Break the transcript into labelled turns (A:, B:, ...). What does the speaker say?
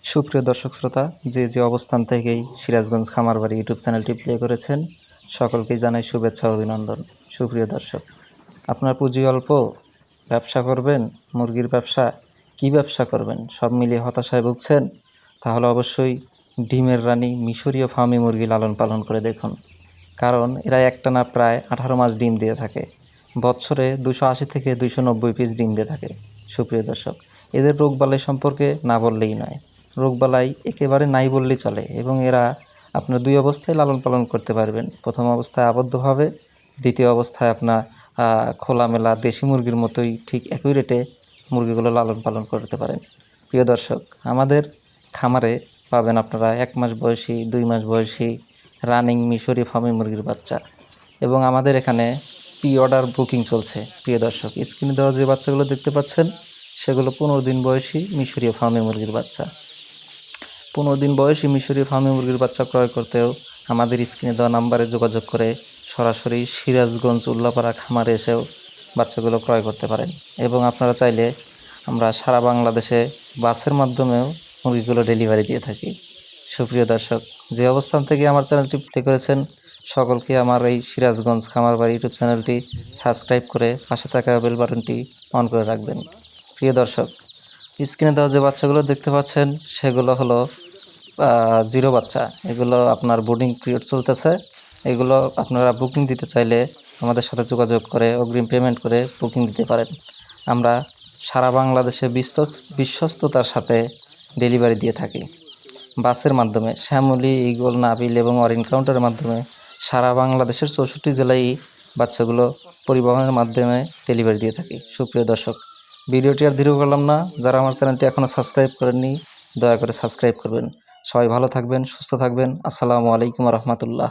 A: সুপ্রিয় দর্শক শ্রোতা, যে অবস্থান থেকেই সিরাজগঞ্জ খামারবাড়ি ইউটিউব চ্যানেলটি প্লে করেছেন, সকলকেই জানাই শুভেচ্ছা ও অভিনন্দন। সুপ্রিয় দর্শক, আপনার পুঁজি অল্প, ব্যবসা করবেন, মুরগির ব্যবসা, কি ব্যবসা করবেন, সব মিলিয়ে হতাশায় ভুগছেন, তাহলে অবশ্যই ডিমের রানী মিশরীয় ফার্মি মুরগি লালন পালন করে দেখুন। কারণ এরা একটানা প্রায় 18 মাস ডিম দিয়ে থাকে। বছরে 280 থেকে 290 পিস ডিম দিয়ে থাকে। সুপ্রিয় দর্শক, এদের রোগবালাই সম্পর্কে না বললেই নয়। রোগবালাই একেবারে নাই বললেই চলে এবং এরা আপনার দুই অবস্থায় লালন পালন করতে পারবেন। প্রথম অবস্থায় আবদ্ধভাবে, দ্বিতীয় অবস্থায় আপনার খোলামেলা দেশি মুরগির মতোই ঠিক একই রেটে মুরগিগুলো লালন পালন করতে পারেন। প্রিয় দর্শক, আমাদের খামারে পাবেন আপনারা 1 মাস বয়সী, 2 মাস বয়সী রানিং মিশরি ফার্মি মুরগির বাচ্চা, এবং আমাদের এখানে প্রি অর্ডার বুকিং চলছে। প্রিয় দর্শক, স্ক্রিনে দেওয়া যে বাচ্চাগুলো দেখতে পাচ্ছেন, সেগুলো 15 দিন বয়সী মিশরীয় ফার্মি মুরগির বাচ্চা। 15 দিন বয়সী মিশরীয় ফার্মি মুরগির বাচ্চা ক্রয় করতেও আমাদের স্ক্রিনে দেওয়া নাম্বারে যোগাযোগ করে সরাসরি সিরাজগঞ্জ উল্লাপাড়া খামারে এসেও বাচ্চাগুলো ক্রয় করতে পারেন। এবং আপনারা চাইলে আমরা সারা বাংলাদেশে বাসের মাধ্যমেও মুরগিগুলো ডেলিভারি দিয়ে থাকি। সুপ্রিয় দর্শক, যে অবস্থান থেকে আমার চ্যানেলটি প্লে করেছেন, সকলকে আমার এই সিরাজগঞ্জ খামারবাড়ি ইউটিউব চ্যানেলটি সাবস্ক্রাইব করে পাশে থাকা বেল বাটনটি অন করে রাখবেন। প্রিয় দর্শক, স্ক্রিনে দেওয়া যে বাচ্চাগুলো দেখতে পাচ্ছেন, সেগুলো হলো জিরো বাচ্চা। এগুলো আপনার বোর্ডিং পিরিয়ড চলতেছে। এগুলো আপনারা বুকিং দিতে চাইলে আমাদের সাথে যোগাযোগ করে অগ্রিম পেমেন্ট করে বুকিং দিতে পারেন। আমরা সারা বাংলাদেশে বিশ্বস্ততার সাথে ডেলিভারি দিয়ে থাকি। বাসের মাধ্যমে শ্যামলী, ঈগল, নাবিল এবং অরেঞ্জ কাউন্টারের মাধ্যমে সারা বাংলাদেশের 64 জেলায় বাচ্চাগুলো পরিবহনের মাধ্যমে ডেলিভারি দিয়ে থাকি। সুপ্রিয় দর্শক, ভিডিওটি আর দীর্ঘ করলাম না। যারা আমার চ্যানেলটি এখনও সাবস্ক্রাইব করেননি, দয়া করে সাবস্ক্রাইব করবেন। সবাই ভালো থাকবেন, সুস্থ থাকবেন। আসসালামু আলাইকুম রহমতুল্লাহ।